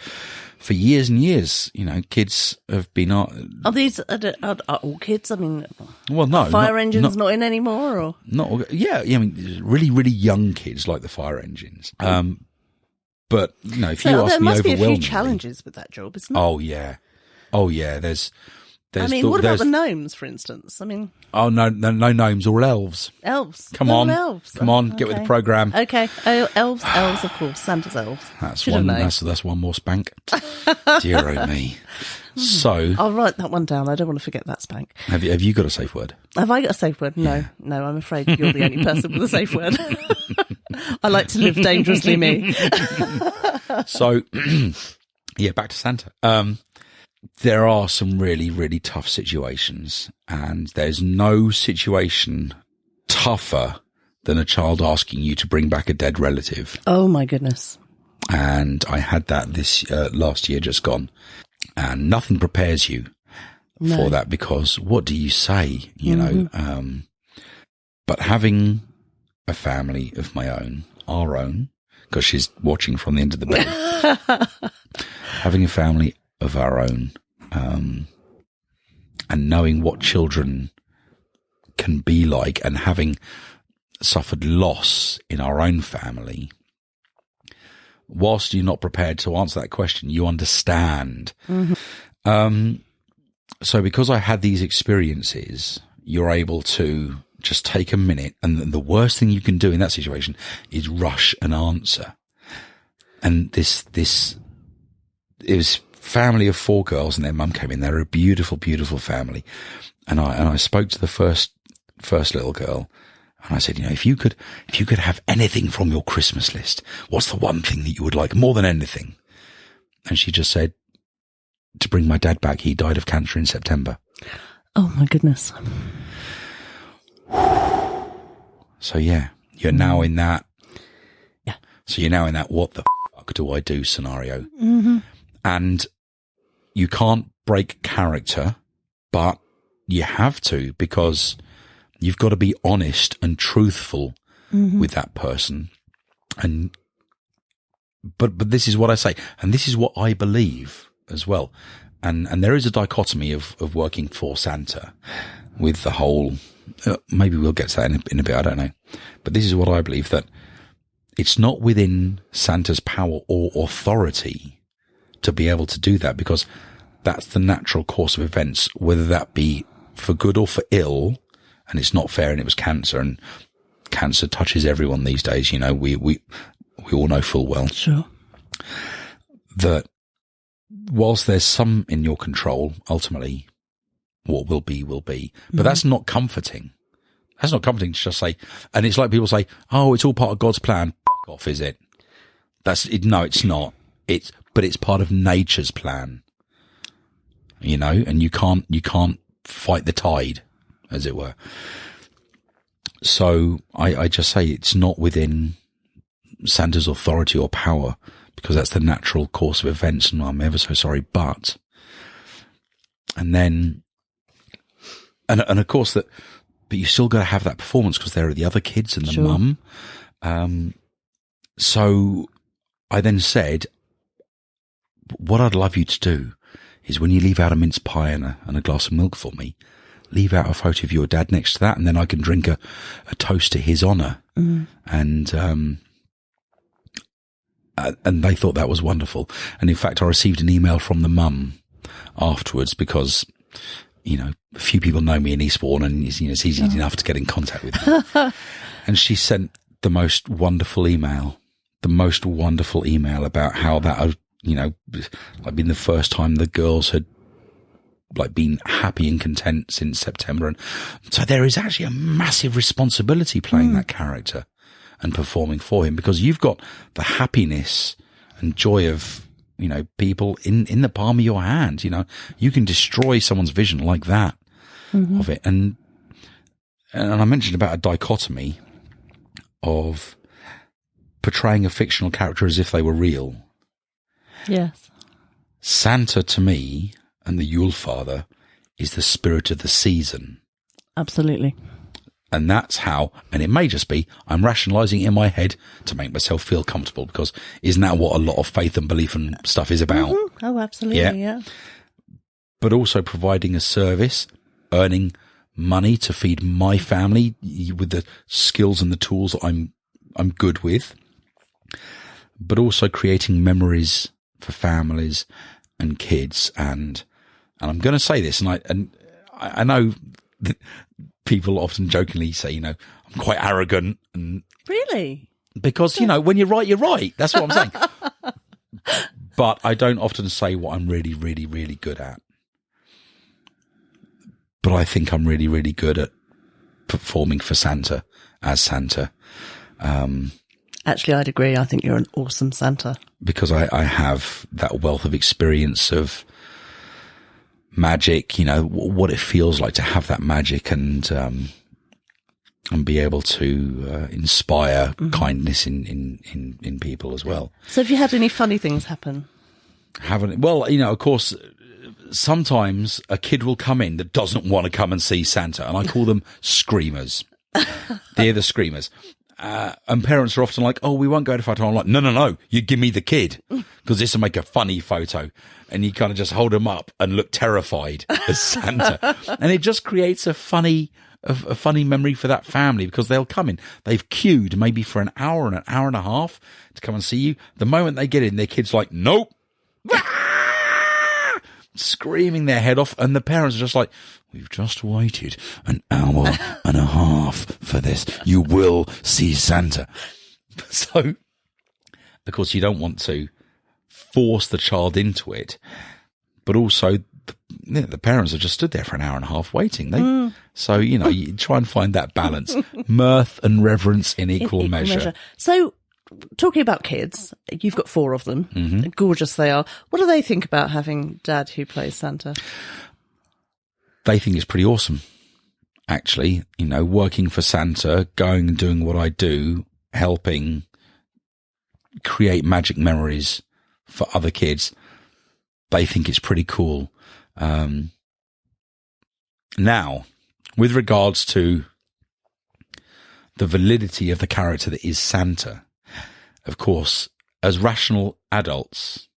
for years and years. Kids have been... Are these are all kids? I mean... Well, no. Fire engines not in anymore? Or not? Yeah, I mean, really, really young kids like the fire engines. But, if you ask me overwhelmingly... There must be a few challenges with that job, isn't there? Oh, yeah. There's what about the gnomes, for instance? Oh, no gnomes, all elves. Elves. Come They're on. all elves. Come on, get with the programme. Okay. Oh, elves, of course. Santa's elves. That's one more spank. Dear oh me. So I'll write that one down. I don't want to forget that spank. Have you got a safe word? Have I got a safe word? No. Yeah. No, I'm afraid you're the only person with a safe word. I like to live dangerously me. So, yeah, back to Santa. There are some really, really tough situations, and there's no situation tougher than a child asking you to bring back a dead relative. Oh my goodness. And I had that this last year just gone, and nothing prepares you for that, because what do you say, you know? But having a family of my own, our own, because she's watching from the end of the bed, having a family of our own, and knowing what children can be like, and having suffered loss in our own family, whilst you're not prepared to answer that question, you understand. So because I had these experiences, you're able to just take a minute, and the worst thing you can do in that situation is rush an answer. And it was family of 4 girls, and their mum came in. They're a beautiful, beautiful family. And I spoke to the first little girl, and I said, you know, if you could have anything from your Christmas list, what's the one thing that you would like more than anything? And she just said, to bring my dad back. He died of cancer in September. Oh my goodness. So yeah, you're now in that. Yeah. So you're now in that, what the fuck do I do scenario? And you can't break character, but you have to, because you've got to be honest and truthful with that person. And, but this is what I say, and this is what I believe as well. And there is a dichotomy of working for Santa with the whole, maybe we'll get to that in a bit, I don't know. But this is what I believe, that it's not within Santa's power or authority to be able to do that, because that's the natural course of events, whether that be for good or for ill. And it's not fair, and it was cancer, and cancer touches everyone these days. You know, we all know full well. Sure. That whilst there's some in your control, ultimately what will be, will be. But that's not comforting. That's not comforting to just say, and it's like people say, oh, it's all part of God's plan. Fuck off, is it? No, it's not. But it's part of nature's plan. You know, and you can't fight the tide, as it were. So I just say it's not within Santa's authority or power, because that's the natural course of events, and I'm ever so sorry, but, and then, and of course but you still got to have that performance, because there are the other kids and the mum. So I then said, what I'd love you to do is, when you leave out a mince pie and a glass of milk for me, leave out a photo of your dad next to that, and then I can drink a toast to his honour. And they thought that was wonderful. And in fact, I received an email from the mum afterwards, because, you know, a few people know me in Eastbourne, and it's easy enough to get in contact with me. And she sent the most wonderful email about how that had, you know, like been the first time the girls had like been happy and content since September. And so there is actually a massive responsibility playing that character and performing for him, because you've got the happiness and joy of, you know, people in the palm of your hand. You know, you can destroy someone's vision like that of it. And I mentioned about a dichotomy of portraying a fictional character as if they were real. Yes. Santa, to me, and the Yule Father, is the spirit of the season. Absolutely. And that's how, and it may just be, I'm rationalizing in my head to make myself feel comfortable, because isn't that what a lot of faith and belief and stuff is about? Oh, absolutely, yeah. But also providing a service, earning money to feed my family with the skills and the tools that I'm good with, but also creating memories for families and kids, and and I'm going to say this, and I know that people often jokingly say, I'm quite arrogant, and Really? because when you're right, you're right. That's what I'm saying. But I don't often say what I'm really, really, really good at. But I think I'm really, really good at performing for Santa as Santa. Actually, I'd agree. I think you're an awesome Santa. Because I have that wealth of experience of magic, what it feels like to have that magic and be able to inspire kindness in people as well. So have you had any funny things happen? Well, of course, sometimes a kid will come in that doesn't want to come and see Santa, and I call them screamers. They're the screamers. And parents are often like, oh, we won't go to photo. I'm like, no, you give me the kid, because this will make a funny photo. And you kind of just hold them up and look terrified as Santa. And it just creates a funny memory for that family, because they'll come in. They've queued maybe for an hour and a half to come and see you. The moment they get in, their kid's like, nope. Screaming their head off, and the parents are just like, we've just waited an hour and a half for this. You will see Santa. So, of course, you don't want to force the child into it, but also the parents have just stood there for an hour and a half waiting. So, you try and find that balance, mirth and reverence in equal measure. So, talking about kids, you've got 4 of them. Mm-hmm. Gorgeous they are. What do they think about having Dad who plays Santa? They think it's pretty awesome, actually. Working for Santa, going and doing what I do, helping create magic memories for other kids. They think it's pretty cool. Now, with regards to the validity of the character that is Santa, of course, as rational adults,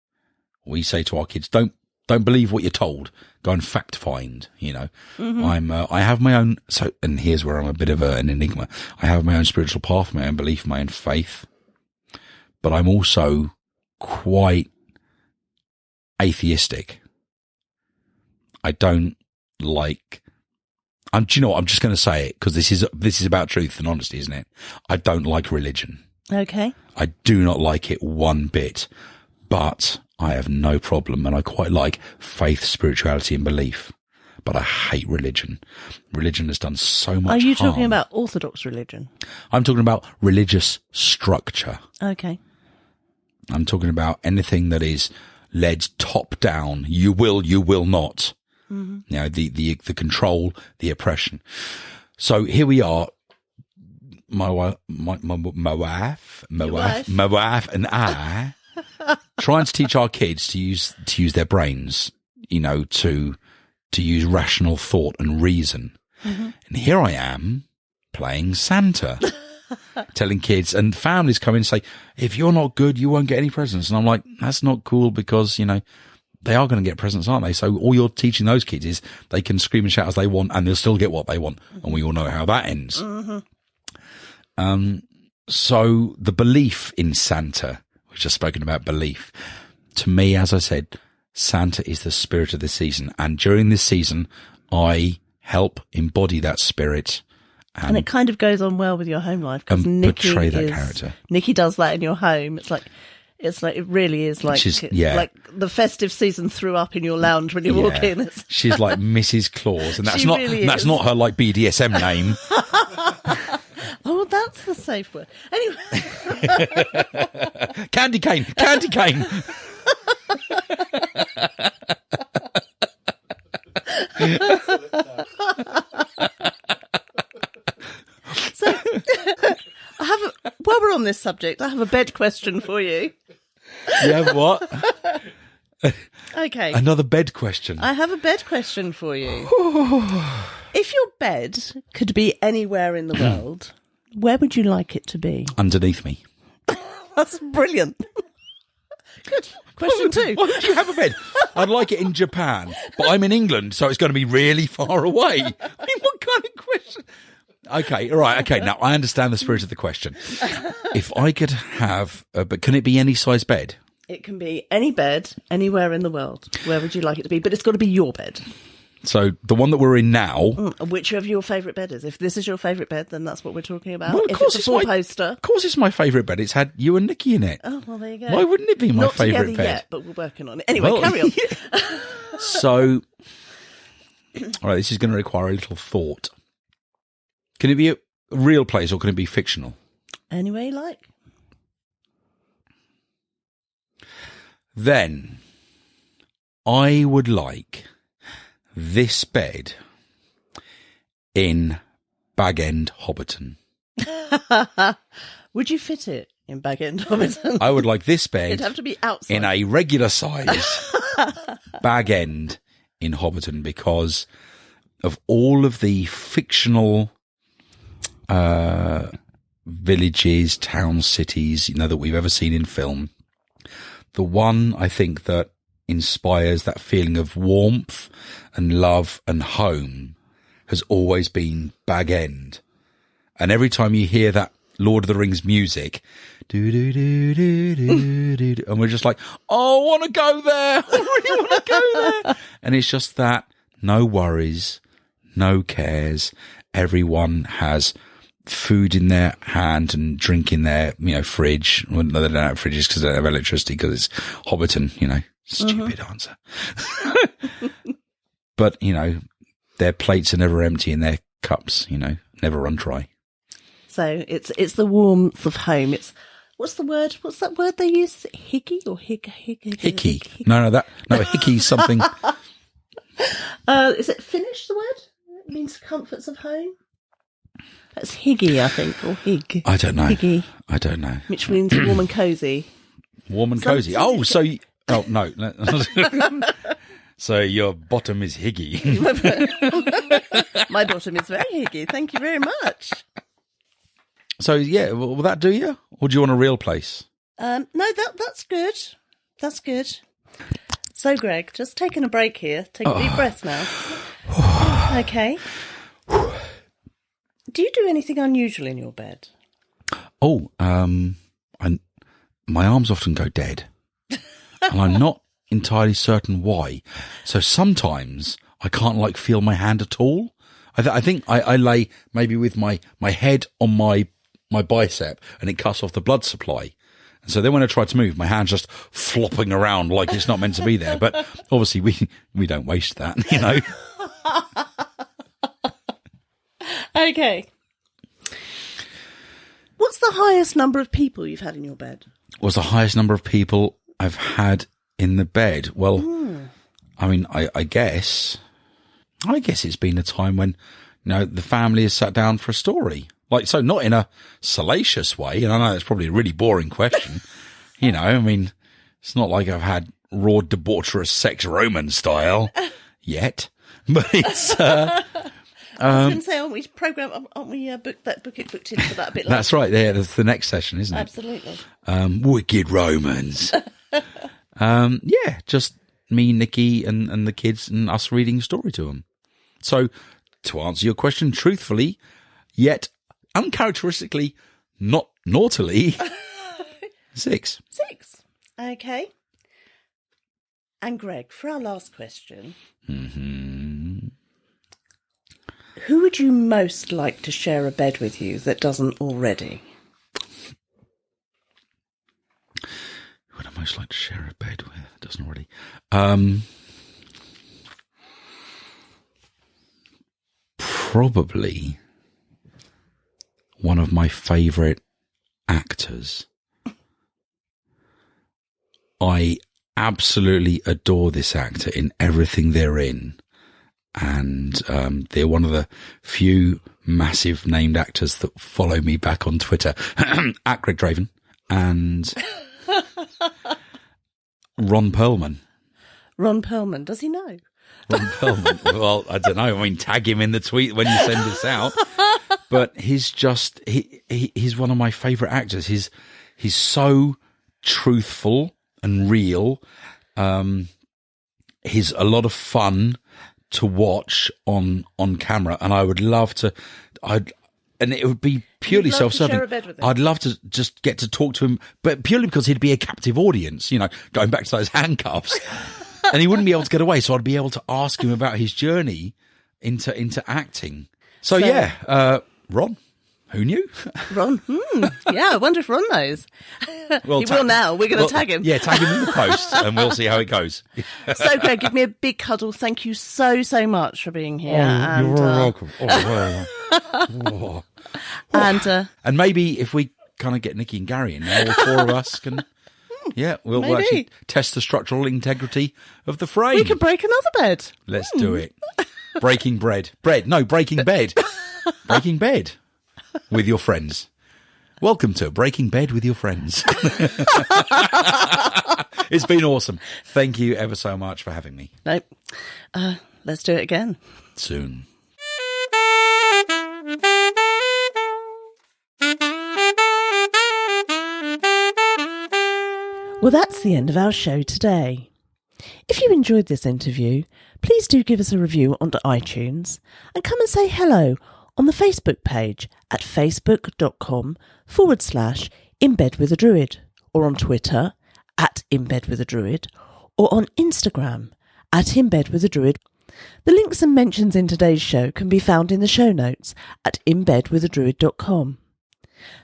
we say to our kids, don't believe what you're told. Go and fact find, Mm-hmm. I have my own, and here's where I'm a bit of an enigma. I have my own spiritual path, my own belief, my own faith, but I'm also quite atheistic. I don't like, do you know what? I'm just going to say it, because this is about truth and honesty, isn't it? I don't like religion. Okay. I do not like it one bit, but I have no problem, and I quite like faith, spirituality and belief, but I hate religion. Religion has done so much harm. Are you talking about Orthodox religion? I'm talking about religious structure. Okay. I'm talking about anything that is led top down. You will not. Mm-hmm. The control, the oppression. So here we are. My wife and I trying to teach our kids to use their brains, to use rational thought and reason. Mm-hmm. And here I am playing Santa, telling kids and families come in and say, if you're not good, you won't get any presents. And I'm like, that's not cool, because, they are going to get presents, aren't they? So all you're teaching those kids is they can scream and shout as they want, and they'll still get what they want. Mm-hmm. And we all know how that ends. Mm-hmm. So the belief in Santa, we've just spoken about belief. To me, as I said, Santa is the spirit of the season. And during this season, I help embody that spirit. And it kind of goes on well with your home life, because portray that character. Nikki does that in your home. It's like it really is like like the festive season threw up in your lounge when you walk in. She's like Mrs. Claus, and that's not her like BDSM name. Oh, that's the safe word. Anyway. Candy cane. So, while we're on this subject, I have a bed question for you. You have what? Okay. Another bed question. I have a bed question for you. If your bed could be anywhere in the world, where would you like it to be? Underneath me. That's brilliant. Good. Question 2. Why would you have a bed? I'd like it in Japan, but I'm in England, so it's going to be really far away. I mean, what kind of question? Okay, all right, okay. Now, I understand the spirit of the question. If I could have, but can it be any size bed? It can be any bed, anywhere in the world. Where would you like it to be? But it's got to be your bed. So the one that we're in now... Whichever your favourite bed is. If this is your favourite bed, then that's what we're talking about. Well, if it's a four-poster... Of course it's my favourite bed. It's had you and Nikki in it. Oh, well, there you go. Why wouldn't it be my favourite bed? Not together yet, but we're working on it. Anyway, carry on. So, all right, this is going to require a little thought. Can it be a real place or can it be fictional? Any way you like. Then, I would like this bed in Bag End, Hobbiton. Would you fit it in Bag End, Hobbiton? I would like this bed It'd have to be outside. in a regular size Bag End in Hobbiton because of all of the fictional villages, towns, cities, that we've ever seen in film. The one I think that inspires that feeling of warmth and love and home has always been Bag End. And every time you hear that Lord of the Rings music, do do do do do do, and we're just like, oh, I want to go there. I really want to go there. And it's just that no worries, no cares. Everyone has food in their hand and drink in their, fridge. Well, no, they don't have fridges because they don't have electricity because it's Hobbiton, Stupid answer. But, their plates are never empty and their cups, never run dry. So it's the warmth of home. It's what's the word? What's that word they use? Is it hickey or hickey? No, hickey's something. Is it Finnish, the word? It means comforts of home. That's higgy, I think, or hig. I don't know. Higgy. I don't know. Which means warm and cosy. Warm and cosy. Oh, so... Oh, no. So your bottom is higgy. My bottom is very higgy. Thank you very much. So, yeah, will that do you? Or do you want a real place? No, that's good. That's good. So, Greg, just taking a break here. Take a deep breath now. Okay. Do you do anything unusual in your bed? Oh, my arms often go dead. And I'm not entirely certain why. So sometimes I can't feel my hand at all. I think I lay maybe with my head on my bicep and it cuts off the blood supply. And so then when I try to move, my hand's just flopping around like it's not meant to be there. But obviously we don't waste that, Okay. What's the highest number of people you've had in your bed? What's the highest number of people I've had in the bed? Well, I mean, I guess it's been a time when, the family has sat down for a story. So not in a salacious way. And I know that's probably a really boring question. I mean, it's not like I've had raw debaucherous sex Roman style yet, but it's, I was going to say, aren't we booked in for that a bit later? That's right. Yeah, that's the next session, isn't it? Absolutely. Wicked Romans. Yeah, just me, Nikki, and the kids, and us reading a story to them. So, to answer your question truthfully, yet uncharacteristically, not naughtily, 6. 6. Okay. And Greg, for our last question, who would you most like to share a bed with you that doesn't already? Who would I most like to share a bed with that doesn't already? Probably one of my favourite actors. I absolutely adore this actor in everything they're in. And they're one of the few massive named actors that follow me back on Twitter. At Greg Draven and Ron Perlman. Ron Perlman, does he know? Ron Perlman. Well, I don't know. I mean, tag him in the tweet when you send this out. But he's one of my favourite actors. He's so truthful and real. He's a lot of fun to watch on camera, and I would love to. and it would be purely You'd love to self-serving. share a bed with him. I'd love to just get to talk to him, but purely because he'd be a captive audience, going back to those handcuffs. And he wouldn't be able to get away, so I'd be able to ask him about his journey into acting. So Ron, who knew? Ron, yeah, I wonder if Ron knows. Well, He will now. We're going to tag him. Yeah, tag him in the post, and we'll see how it goes. So, Greg, give me a big cuddle. Thank you so much for being here. You're welcome. And maybe if we kind of get Nikki and Gary in there, all four of us can... Yeah, we'll actually test the structural integrity of the frame. We could break another bed. Let's do it. Breaking bread. Breaking bed. Breaking bed with your friends. Welcome to Breaking Bed with Your Friends. It's been awesome. Thank you ever so much for having me. Nope. Let's do it again. Soon. Well, that's the end of our show today. If you enjoyed this interview, please do give us a review on iTunes and come and say hello on the Facebook page at facebook.com/inbedwithadruid, or on Twitter at inbedwithadruid, or on Instagram at inbedwithadruid. The links and mentions in today's show can be found in the show notes at inbedwithadruid.com.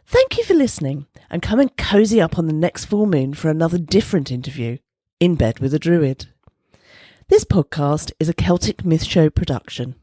Thank you for listening, and come and cozy up on the next full moon for another different interview in Bed with a Druid. This podcast is a Celtic Myth Show production.